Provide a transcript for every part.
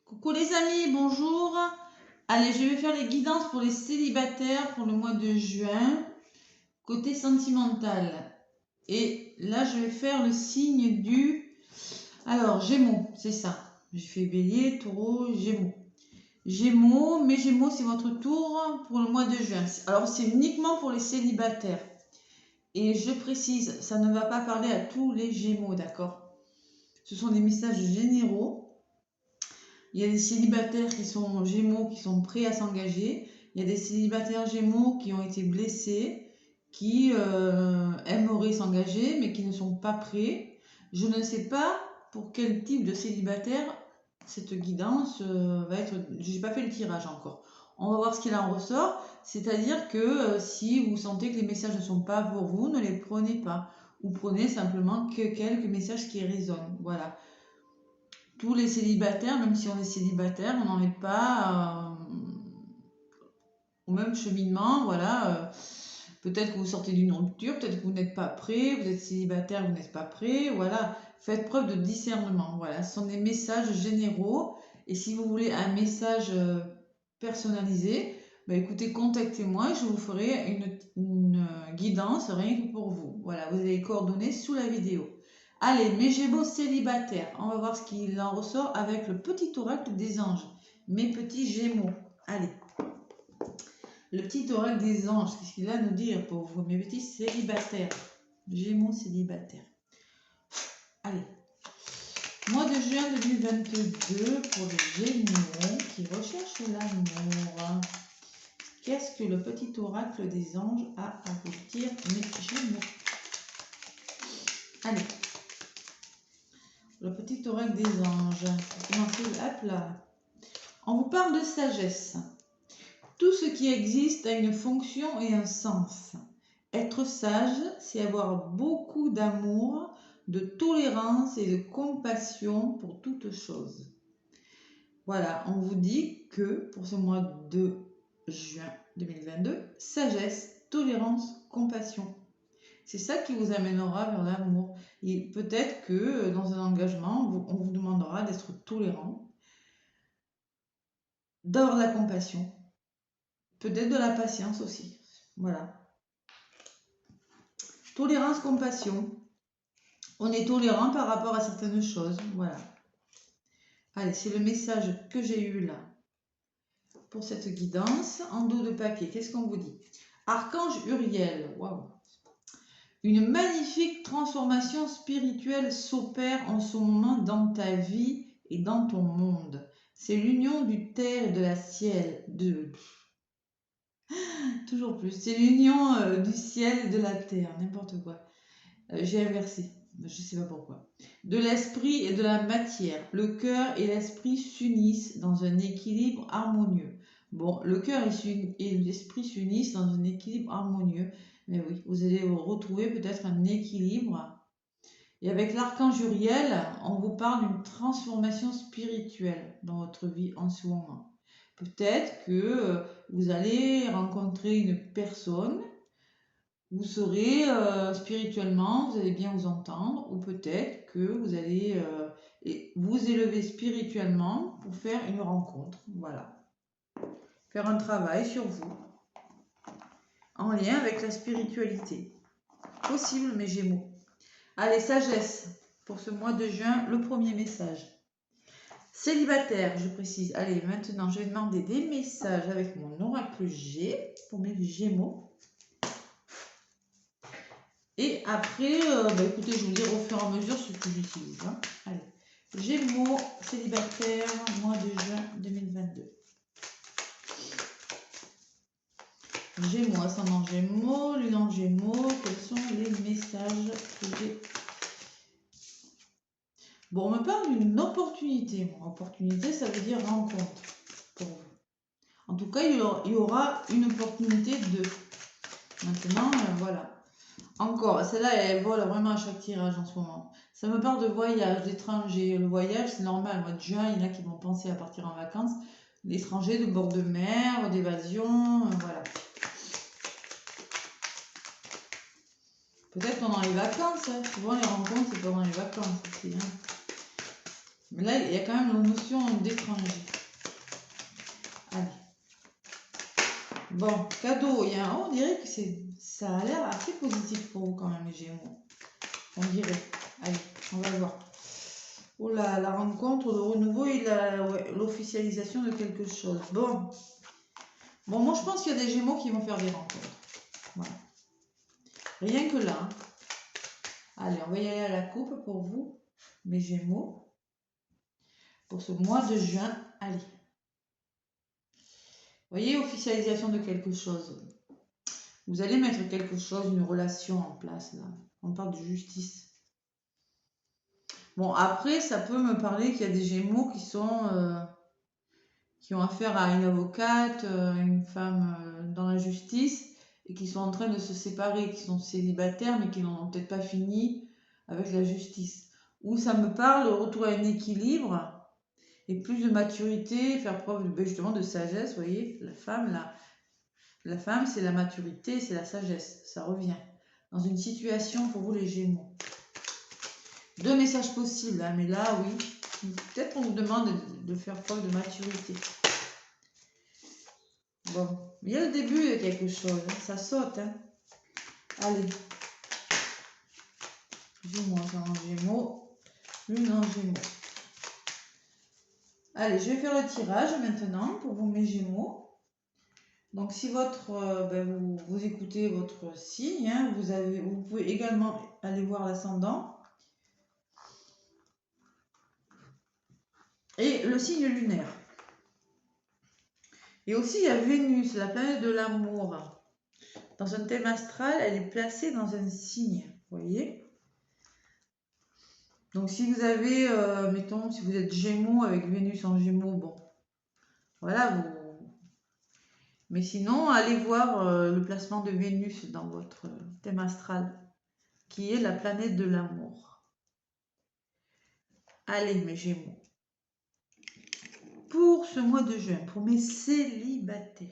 Coucou les amis, bonjour. Allez, je vais faire les guidances pour les célibataires pour le mois de juin, côté sentimental. Et là, je vais faire le signe du... Alors, Gémeaux, c'est ça. J'ai fait Bélier, Taureau, Gémeaux. Gémeaux, mais Gémeaux, c'est votre tour pour le mois de juin. Alors, c'est uniquement pour les célibataires. Et je précise, ça ne va pas parler à tous les Gémeaux, d'accord? Ce sont des messages généraux. Il y a des célibataires qui sont Gémeaux qui sont prêts à s'engager. Il y a des célibataires Gémeaux qui ont été blessés, qui aimeraient s'engager mais qui ne sont pas prêts. Je ne sais pas pour quel type de célibataire cette guidance va être. Je n'ai pas fait le tirage encore. On va voir ce qu'il en ressort. C'est-à-dire que si vous sentez que les messages ne sont pas pour vous, ne les prenez pas. Ou prenez simplement que quelques messages qui résonnent. Voilà. Tous les célibataires, même si on est célibataire, on n'en est pas au même cheminement. Voilà. Peut-être que vous sortez d'une rupture, peut-être que vous n'êtes pas prêt, vous êtes célibataire, vous n'êtes pas prêt. Voilà. Faites preuve de discernement. Voilà. Ce sont des messages généraux. Et si vous voulez un message personnalisé, bah écoutez, contactez-moi et je vous ferai une guidance rien que pour vous. Voilà. Vous avez les coordonnées sous la vidéo. Allez, mes Gémeaux célibataires, on va voir ce qu'il en ressort avec le petit oracle des anges. Mes petits Gémeaux, allez. Le petit oracle des anges, qu'est-ce qu'il a à nous dire pour vous, mes petits célibataires? Gémeaux célibataires. Allez. Mois de juin 2022 pour les Gémeaux qui recherchent l'amour. Qu'est-ce que le petit oracle des anges a à vous dire, mes Gémeaux? Allez. Le petit oracle des anges. Hop là. On vous parle de sagesse. Tout ce qui existe a une fonction et un sens. Être sage, c'est avoir beaucoup d'amour, de tolérance et de compassion pour toute chose. Voilà, on vous dit que pour ce mois de juin 2022, sagesse, tolérance, compassion. C'est ça qui vous amènera vers l'amour. Et peut-être que dans un engagement, on vous demandera d'être tolérant, d'avoir de la compassion, peut-être de la patience aussi. Voilà. Tolérance, compassion. On est tolérant par rapport à certaines choses. Voilà. Allez, c'est le message que j'ai eu là pour cette guidance. En dos de papier, qu'est-ce qu'on vous dit? Archange Uriel. Waouh. Une magnifique transformation spirituelle s'opère en ce moment dans ta vie et dans ton monde. C'est l'union du terre et de la ciel. Toujours plus. C'est l'union du ciel et de la terre. N'importe quoi. J'ai inversé. Je ne sais pas pourquoi. De l'esprit et de la matière. Le cœur et l'esprit s'unissent dans un équilibre harmonieux. Bon, le cœur et l'esprit s'unissent dans un équilibre harmonieux. Mais oui, vous allez retrouver peut-être un équilibre. Et avec l'archange Uriel, on vous parle d'une transformation spirituelle dans votre vie en ce moment. Peut-être que vous allez rencontrer une personne, vous serez spirituellement, vous allez bien vous entendre, ou peut-être que vous allez vous élever spirituellement pour faire une rencontre. Voilà. Faire un travail sur vous en lien avec la spiritualité. Possible, mes Gémeaux. Allez, sagesse, pour ce mois de juin, le premier message. Célibataire, je précise. Allez, maintenant, je vais demander des messages avec mon oracle G pour mes Gémeaux. Et après, écoutez, je vous dirai au fur et à mesure ce que j'utilise. Hein. Allez, Gémeaux, célibataire, mois de juin 2022. Gémeaux, ascendant Gémeaux, lune en Gémeaux, quels sont les messages que j'ai? Bon, on me parle d'une opportunité. Opportunité, ça veut dire rencontre pour vous. En tout cas, il y aura une opportunité de. Maintenant, voilà. Encore, celle-là, elle vole vraiment à chaque tirage en ce moment. Ça me parle de voyage, d'étranger. Le voyage, c'est normal. Au mois de juin, il y en a qui vont penser à partir en vacances. L'étranger, de bord de mer, d'évasion, voilà. Peut-être pendant les vacances. Hein. Souvent, les rencontres, c'est pendant les vacances aussi. Hein. Mais là, il y a quand même la notion d'étranger. Bon, cadeau, on dirait que ça a l'air assez positif pour vous quand même, les Gémeaux. On dirait. Allez, on va voir. Oh là, la rencontre, le renouveau et l'officialisation de quelque chose. Bon. Bon, moi je pense qu'il y a des Gémeaux qui vont faire des rencontres. Voilà. Rien que là. Hein. Allez, on va y aller à la coupe pour vous, mes Gémeaux. Pour ce mois de juin. Allez. Vous voyez, officialisation de quelque chose. Vous allez mettre quelque chose, une relation en place là. On parle de justice. Bon, après, ça peut me parler qu'il y a des Gémeaux qui ont affaire à une avocate, une femme dans la justice, et qui sont en train de se séparer, qui sont célibataires, mais qui n'en ont peut-être pas fini avec la justice. Ou ça me parle, retour à un équilibre, et plus de maturité, faire preuve justement de sagesse, vous voyez, la femme, c'est la maturité, c'est la sagesse, ça revient. Dans une situation pour vous les Gémeaux. 2 messages possibles, hein, mais là, oui. Peut-être qu'on vous demande de faire preuve de maturité. Bon, il y a le début de quelque chose, hein, ça saute. Hein. Allez. Gémeaux en Gémeaux. Lune en Gémeaux. Allez, je vais faire le tirage maintenant pour vous, mes Gémeaux. Donc, si vous écoutez votre signe, hein, vous pouvez également aller voir l'ascendant. Et le signe lunaire. Et aussi, il y a Vénus, la planète de l'amour. Dans un thème astral, elle est placée dans un signe. Vous voyez? Donc, si vous avez, mettons, si vous êtes Gémeaux avec Vénus en Gémeaux, bon, voilà, mais sinon, allez voir le placement de Vénus dans votre thème astral, qui est la planète de l'amour. Allez, mes Gémeaux. Pour ce mois de juin, pour mes célibataires.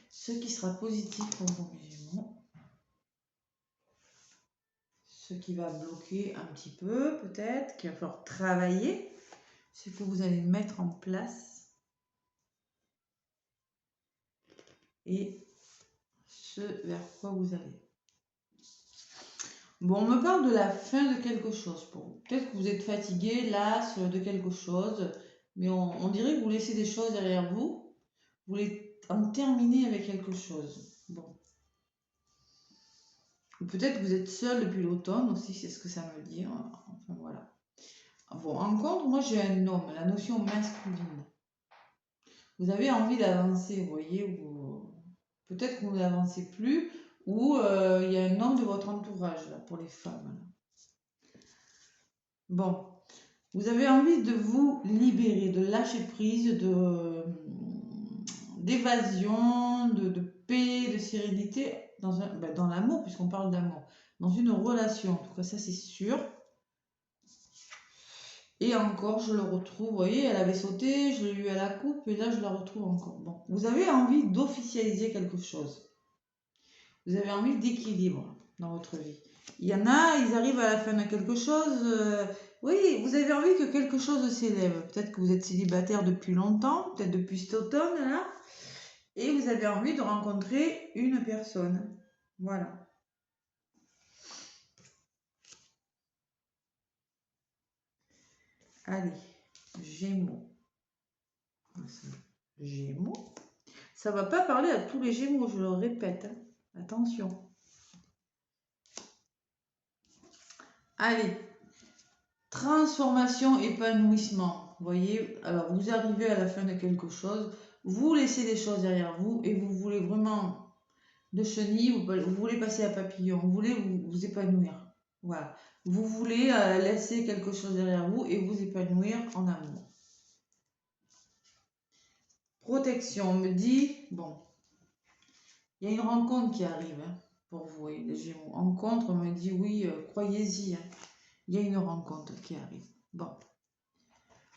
Ce qui sera positif pour vous, mes Gémeaux. Ce qui va bloquer un petit peu, peut-être, qu'il va falloir travailler. Ce que vous allez mettre en place. Et ce vers quoi vous allez. Bon, on me parle de la fin de quelque chose pour vous. Peut-être que vous êtes fatigué, las de quelque chose, mais on dirait que vous laissez des choses derrière vous. Vous voulez en terminer avec quelque chose. Bon. Ou peut-être que vous êtes seul depuis l'automne aussi, c'est ce que ça me dit. Enfin voilà. Bon, en contre, moi j'ai un homme, la notion masculine. Vous avez envie d'avancer, vous voyez, ou peut-être que vous n'avancez plus, ou il y a un homme de votre entourage là, pour les femmes. Là. Bon, vous avez envie de vous libérer, de lâcher prise, d'évasion, de paix, de sérénité dans l'amour, puisqu'on parle d'amour, dans une relation, en tout cas ça c'est sûr. Et encore, je le retrouve, vous voyez, elle avait sauté, je l'ai eu à la coupe, et là je la retrouve encore. Bon, vous avez envie d'officialiser quelque chose. Vous avez envie d'équilibre dans votre vie. Il y en a, ils arrivent à la fin de quelque chose. Oui, vous avez envie que quelque chose s'élève. Peut-être que vous êtes célibataire depuis longtemps, peut-être depuis cet automne, là. Et vous avez envie de rencontrer une personne. Voilà. Allez, Gémeaux. Gémeaux. Ça ne va pas parler à tous les Gémeaux, je le répète. Hein. Attention. Allez. Transformation, épanouissement. Vous voyez, alors vous arrivez à la fin de quelque chose, vous laissez des choses derrière vous et vous voulez vraiment de chenille, vous voulez passer à papillon, vous voulez vous épanouir. Voilà. Vous voulez laisser quelque chose derrière vous et vous épanouir en amour. Protection, on me dit, bon, il y a une rencontre qui arrive hein, pour vous, les Gémeaux. Rencontre, on me dit, oui, croyez-y, hein, il y a une rencontre qui arrive. Bon.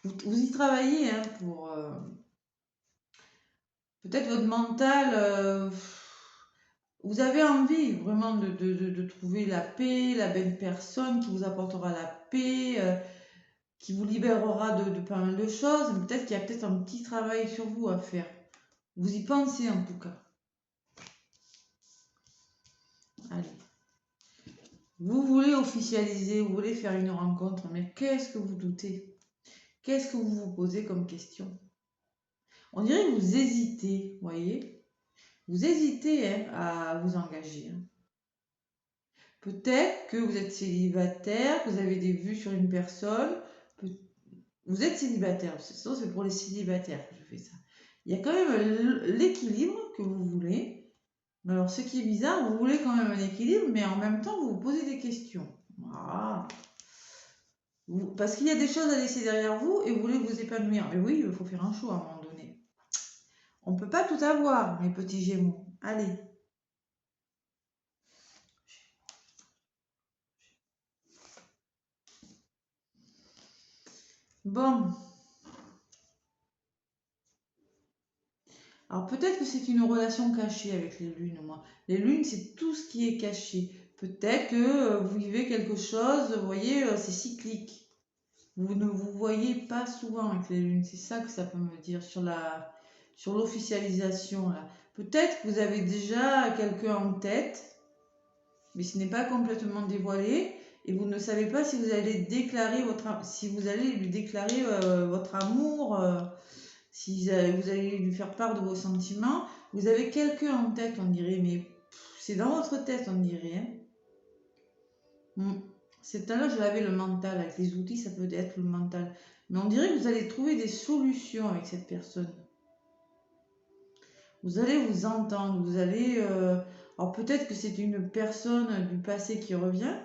Vous y travaillez hein, pour... peut-être votre mental... vous avez envie vraiment de trouver la paix, la belle personne qui vous apportera la paix. qui vous libérera de pas mal de choses. Peut-être qu'il y a peut-être un petit travail sur vous à faire. Vous y pensez en tout cas. Allez. Vous voulez officialiser, vous voulez faire une rencontre, mais qu'est-ce que vous doutez? Qu'est-ce que vous vous posez comme question? On dirait que vous hésitez, voyez? Vous hésitez hein, à vous engager. Hein. Peut-être que vous êtes célibataire, que vous avez des vues sur une personne. Vous êtes célibataire, c'est pour les célibataires que je fais ça. Il y a quand même l'équilibre que vous voulez. Mais alors, ce qui est bizarre, vous voulez quand même un équilibre, mais en même temps, vous vous posez des questions. Voilà. Parce qu'il y a des choses à laisser derrière vous et vous voulez vous épanouir. Mais oui, il faut faire un choix à un moment donné. On ne peut pas tout avoir, mes petits Gémeaux. Allez. Bon. Alors peut-être que c'est une relation cachée avec les lunes, moi. Les lunes, c'est tout ce qui est caché. Peut-être que vous vivez quelque chose, vous voyez, c'est cyclique. Vous ne vous voyez pas souvent avec les lunes. C'est ça que ça peut me dire sur l'officialisation. Peut-être que vous avez déjà quelqu'un en tête, mais ce n'est pas complètement dévoilé. Et vous ne savez pas si vous allez lui déclarer votre amour. Si vous allez lui faire part de vos sentiments, vous avez quelqu'un en tête, on dirait, mais c'est dans votre tête, on dirait. Hein. C'est tout à l'heure, je l'avais le mental, avec les outils, ça peut être le mental. Mais on dirait que vous allez trouver des solutions avec cette personne. Vous allez vous entendre, vous allez... Alors peut-être que c'est une personne du passé qui revient.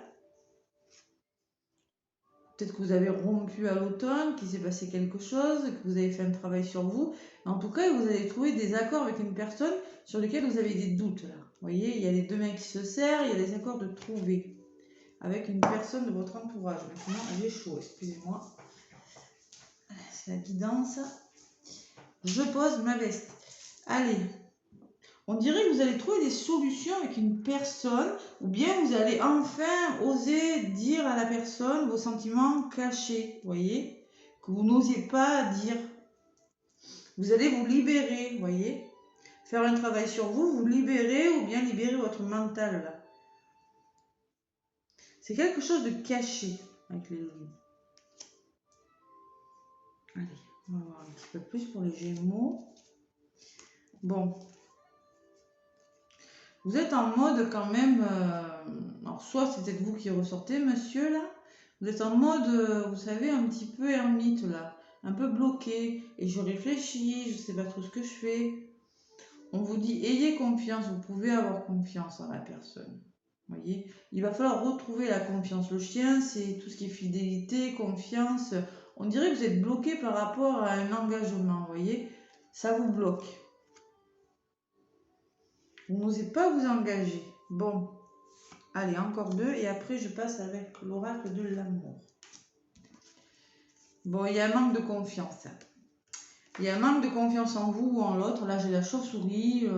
Peut-être que vous avez rompu à l'automne, qu'il s'est passé quelque chose, que vous avez fait un travail sur vous. En tout cas, vous allez trouver des accords avec une personne sur lesquels vous avez des doutes. Là. Vous voyez, il y a les deux mains qui se serrent, il y a des accords de trouver avec une personne de votre entourage. Maintenant, j'ai chaud, excusez-moi. C'est la guidance. Je pose ma veste. Allez. On dirait que vous allez trouver des solutions avec une personne ou bien vous allez enfin oser dire à la personne vos sentiments cachés, voyez, que vous n'osez pas dire. Vous allez vous libérer, voyez, faire un travail sur vous, vous libérer ou bien libérer votre mental là. C'est quelque chose de caché avec les lunes. Allez, on va voir un petit peu plus pour les Gémeaux. Bon. Vous êtes en mode quand même, alors soit c'est peut-être vous qui ressortez, monsieur, là. Vous êtes en mode, vous savez, un petit peu ermite, là. Un peu bloqué. Et je réfléchis, je sais pas trop ce que je fais. On vous dit, ayez confiance, vous pouvez avoir confiance en la personne. Vous voyez, il va falloir retrouver la confiance. Le chien, c'est tout ce qui est fidélité, confiance. On dirait que vous êtes bloqué par rapport à un engagement, vous voyez. Ça vous bloque. Vous n'osez pas vous engager. Bon, allez, encore deux et après je passe avec l'oracle de l'amour. Bon, il y a un manque de confiance. Il y a un manque de confiance en vous ou en l'autre. Là, j'ai la chauve-souris.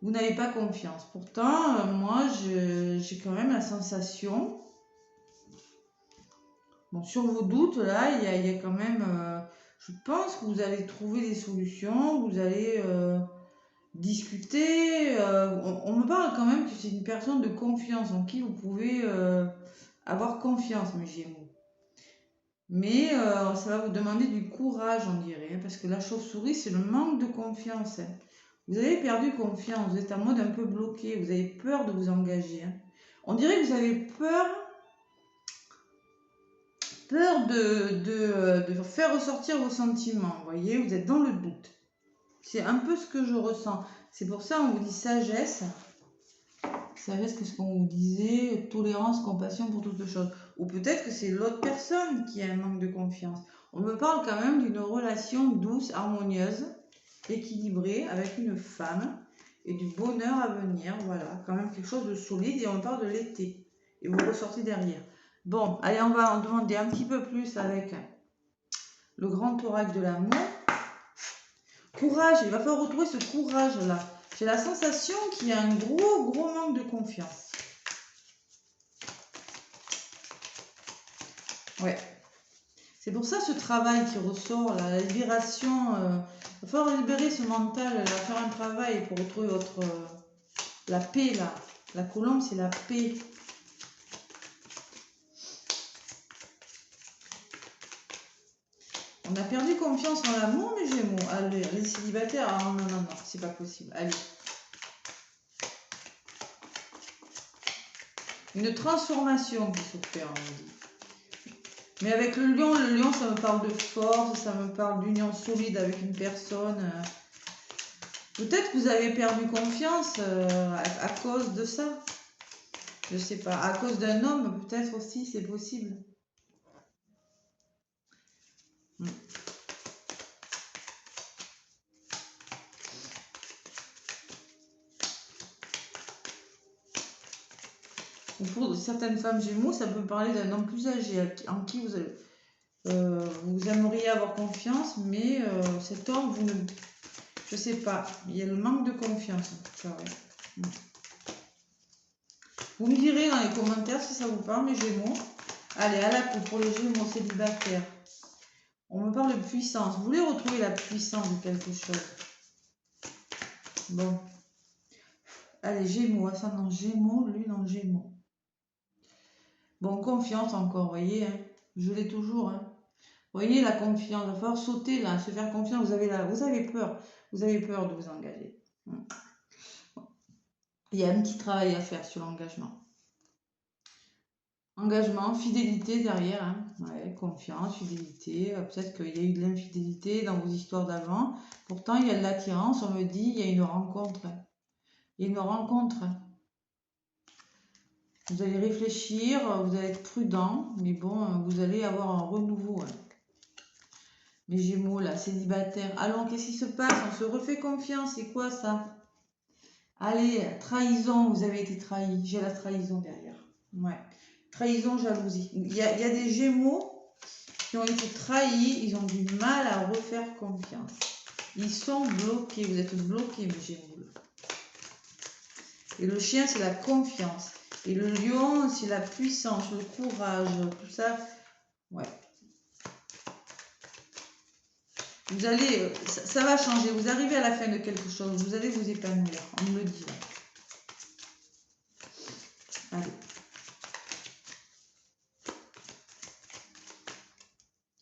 Vous n'avez pas confiance. Pourtant, moi, j'ai quand même la sensation... Bon, sur vos doutes, là, il y a quand même... je pense que vous allez trouver des solutions. Vous allez... discuter, on me parle quand même que c'est une personne de confiance en qui vous pouvez avoir confiance, mes Gémeaux. Mais ça va vous demander du courage, on dirait, hein, parce que la chauve-souris, c'est le manque de confiance. Hein. Vous avez perdu confiance, vous êtes en mode un peu bloqué, vous avez peur de vous engager. Hein. On dirait que vous avez peur de faire ressortir vos sentiments, vous voyez, vous êtes dans le doute. C'est un peu ce que je ressens. C'est pour ça qu'on vous dit sagesse. Sagesse, qu'est-ce qu'on vous disait? Tolérance, compassion pour toutes choses. Ou peut-être que c'est l'autre personne qui a un manque de confiance. On me parle quand même d'une relation douce, harmonieuse, équilibrée avec une femme et du bonheur à venir. Voilà, quand même quelque chose de solide et on parle de l'été. Et vous ressortez derrière. Bon, allez, on va en demander un petit peu plus avec le grand oracle de l'amour. Courage, il va falloir retrouver ce courage-là. J'ai la sensation qu'il y a un gros manque de confiance. Ouais. C'est pour ça ce travail qui ressort, la libération. Il va falloir libérer ce mental, faire un travail pour retrouver la paix là. La colombe, c'est la paix. On a perdu confiance en l'amour, mes Gémeaux. Allez, les célibataires, ah non, non, non, c'est pas possible. Allez. Une transformation qui s'opère, on dit. Mais avec le lion, ça me parle de force, ça me parle d'union solide avec une personne. Peut-être que vous avez perdu confiance à cause de ça. Je sais pas. À cause d'un homme, peut-être aussi, c'est possible. Ou pour certaines femmes Gémeaux, ça peut parler d'un homme plus âgé en qui vous aimeriez avoir confiance, mais cet homme, vous ne... Je sais pas. Il y a le manque de confiance en tout cas. Ouais. Vous me direz dans les commentaires si ça vous parle, mes Gémeaux. Allez, à la coupe pour les Gémeaux célibataires. On me parle de puissance. Vous voulez retrouver la puissance de quelque chose? Bon. Allez, Gémeaux, ascendant Gémeaux, lune en Gémeaux. Bon, confiance encore, vous voyez. Hein. Je l'ai toujours. Hein. Vous voyez la confiance. Il va falloir sauter là, se faire confiance. Vous avez peur. Vous avez peur de vous engager. Il y a un petit travail à faire sur l'engagement. Engagement, fidélité derrière, hein. Ouais, confiance, fidélité. Peut-être qu'il y a eu de l'infidélité dans vos histoires d'avant. Pourtant, il y a de l'attirance. On me dit, il y a une rencontre. Il y a une rencontre. Vous allez réfléchir, vous allez être prudent, mais bon, vous allez avoir un renouveau. Hein. Les Gémeaux, là, célibataires. Allons, qu'est-ce qui se passe? On se refait confiance. C'est quoi ça? Allez, trahison. Vous avez été trahi. J'ai la trahison derrière. Ouais. Trahison, jalousie. Il y a des Gémeaux qui ont été trahis, ils ont du mal à refaire confiance. Ils sont bloqués, vous êtes bloqués, mes Gémeaux. Et le chien, c'est la confiance. Et le lion, c'est la puissance, le courage, tout ça. Ouais. Vous allez, ça va changer. Vous arrivez à la fin de quelque chose, vous allez vous épanouir. On me le dit. Là. Allez.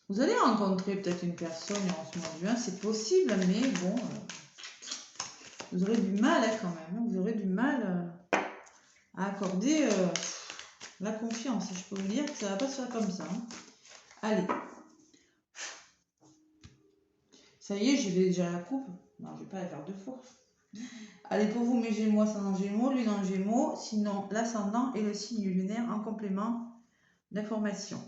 Vous allez rencontrer peut-être une personne en ce mois de juin, c'est possible, mais bon, vous aurez du mal hein, quand même. Hein, vous aurez du mal à accorder la confiance. Je peux vous dire que ça ne va pas se faire comme ça. Hein. Allez. Ça y est, j'y vais déjà à la coupe. Non, je ne vais pas la faire deux fois. Allez, pour vous, mes Gémeaux, ascendant Gémeaux, lune en Gémeaux, sinon l'ascendant et le signe lunaire en complément d'information.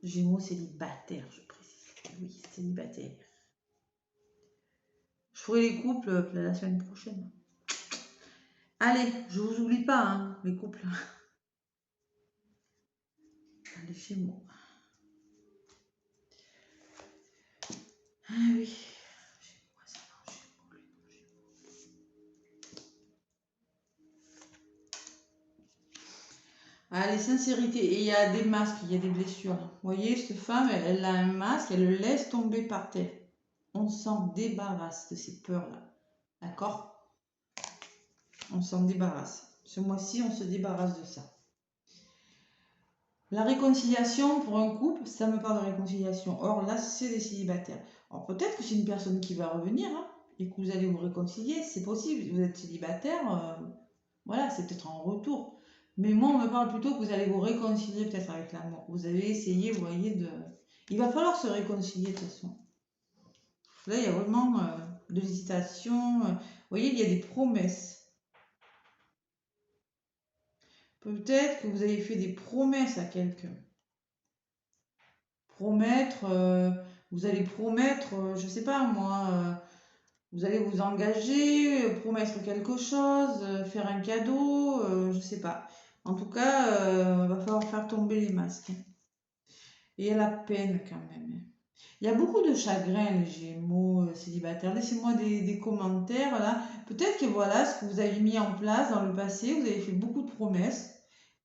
Gémeaux célibataire, je précise. Oui, célibataire. Je ferai les couples la semaine prochaine. Allez, je vous oublie pas, hein, les couples. Allez, Gémeaux. Ah oui. Allez, sincérité. Et il y a des masques, il y a des blessures. Vous voyez, cette femme, elle a un masque, elle le laisse tomber par terre. On s'en débarrasse de ces peurs-là. D'accord? On s'en débarrasse. Ce mois-ci, on se débarrasse de ça. La réconciliation pour un couple, ça me parle de réconciliation. Or, là, c'est des célibataires. Alors, peut-être que c'est une personne qui va revenir hein, et que vous allez vous réconcilier. C'est possible. Vous êtes célibataire, voilà, c'est peut-être en retour. Mais moi, on me parle plutôt que vous allez vous réconcilier peut-être avec l'amour. Vous avez essayé, vous voyez, de... Il va falloir se réconcilier de toute façon. Là, il y a vraiment de l'hésitation. Vous voyez, il y a des promesses. Peut-être que vous avez fait des promesses à quelqu'un. Promettre, vous allez promettre, je sais pas moi, vous allez vous engager, promettre quelque chose, faire un cadeau, je sais pas. En tout cas, va falloir faire tomber les masques. Et la peine quand même. Il y a beaucoup de chagrin, les Gémeaux célibataires. Laissez-moi des commentaires là. Peut-être que voilà ce que vous avez mis en place dans le passé, vous avez fait beaucoup de promesses,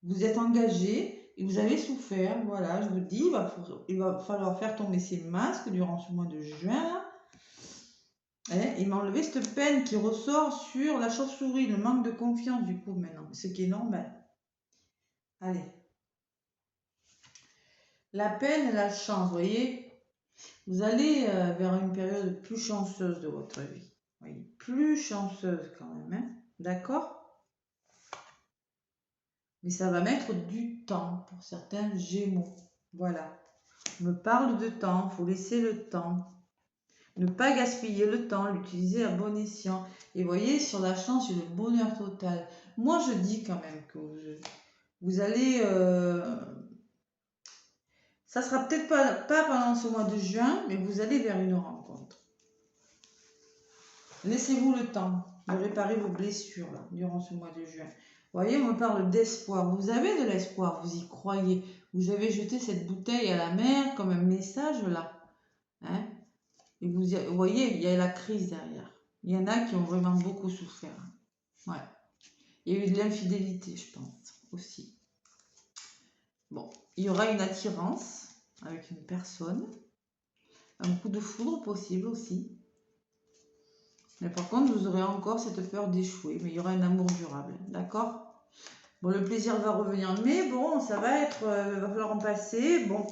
vous êtes engagé Et vous avez souffert, voilà, je vous dis, il va falloir faire tomber ces masques durant ce mois de juin. Il m'a enlevé cette peine qui ressort sur la chauve-souris, le manque de confiance du coup maintenant, ce qui est normal. Allez. La peine et la chance, vous voyez, vous allez vers une période plus chanceuse de votre vie. Vous voyez, plus chanceuse quand même, hein, d'accord? Mais ça va mettre du temps pour certains Gémeaux. Voilà. On me parle de temps, il faut laisser le temps. Ne pas gaspiller le temps, l'utiliser à bon escient. Et vous voyez, sur la chance, c'est le bonheur total. Moi, je dis quand même que vous allez... ça sera peut-être pas pendant ce mois de juin, mais vous allez vers une rencontre. Laissez-vous le temps de réparer vos blessures là, durant ce mois de juin. Vous voyez, on me parle d'espoir. Vous avez de l'espoir, vous y croyez. Vous avez jeté cette bouteille à la mer comme un message là. Hein? Et vous voyez, il y a la crise derrière. Il y en a qui ont vraiment beaucoup souffert. Ouais. Il y a eu de l'infidélité, je pense, aussi. Bon, il y aura une attirance avec une personne. Un coup de foudre possible aussi. Mais par contre, vous aurez encore cette peur d'échouer. Mais il y aura un amour durable. D'accord? Bon, le plaisir va revenir. Mais bon, ça va être... va falloir en passer. Bon,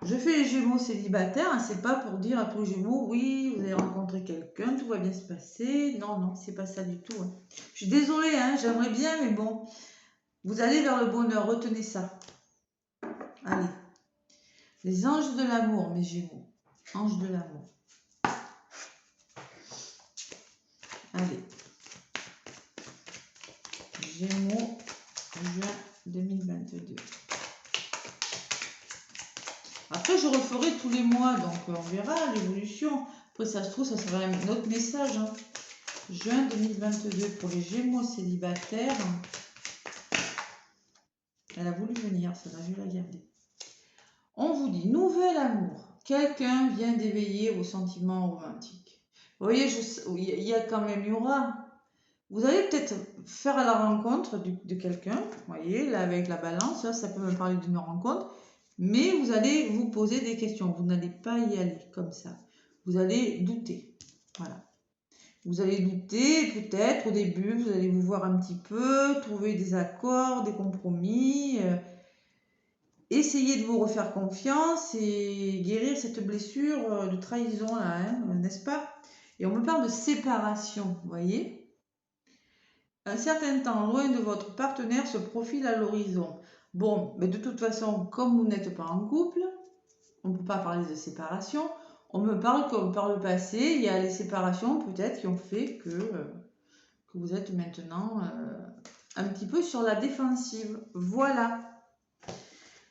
je fais les Gémeaux célibataires. Hein, c'est pas pour dire à tous les Gémeaux, oui, vous allez rencontrer quelqu'un, tout va bien se passer. Non, non, c'est pas ça du tout. Hein. Je suis désolée, hein, j'aimerais bien, mais bon. Vous allez vers le bonheur. Retenez ça. Allez. Les anges de l'amour, mes Gémeaux. Anges de l'amour. Allez. Gémeaux, juin 2022. Après, je referai tous les mois, donc on verra l'évolution. Après, ça se trouve, ça sera un autre message. Hein. Juin 2022 pour les Gémeaux célibataires. Elle a voulu venir, ça va, je vais la garder. On vous dit, nouvel amour. Quelqu'un vient d'éveiller vos sentiments romantiques. Vous voyez, il y a quand même, il y aura... Vous allez peut-être faire la rencontre de quelqu'un, vous voyez, là avec la balance, là, ça peut me parler d'une rencontre, mais vous allez vous poser des questions, vous n'allez pas y aller comme ça, vous allez douter, voilà. Vous allez douter, peut-être au début, vous allez vous voir un petit peu, trouver des accords, des compromis, essayez de vous refaire confiance et guérir cette blessure de trahison là, hein, n'est-ce pas? Et on me parle de séparation, vous voyez? Un certain temps loin de votre partenaire se profile à l'horizon. Bon, mais de toute façon, comme vous n'êtes pas en couple, on ne peut pas parler de séparation. On me parle comme par le passé, il y a les séparations peut-être qui ont fait que vous êtes maintenant un petit peu sur la défensive. Voilà.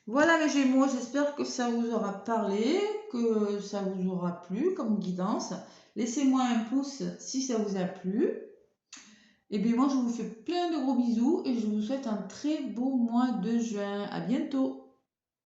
Voilà mes Gémeaux, j'espère que ça vous aura parlé, que ça vous aura plu comme guidance. Laissez-moi un pouce si ça vous a plu. Et bien moi je vous fais plein de gros bisous et je vous souhaite un très beau mois de juin. À bientôt.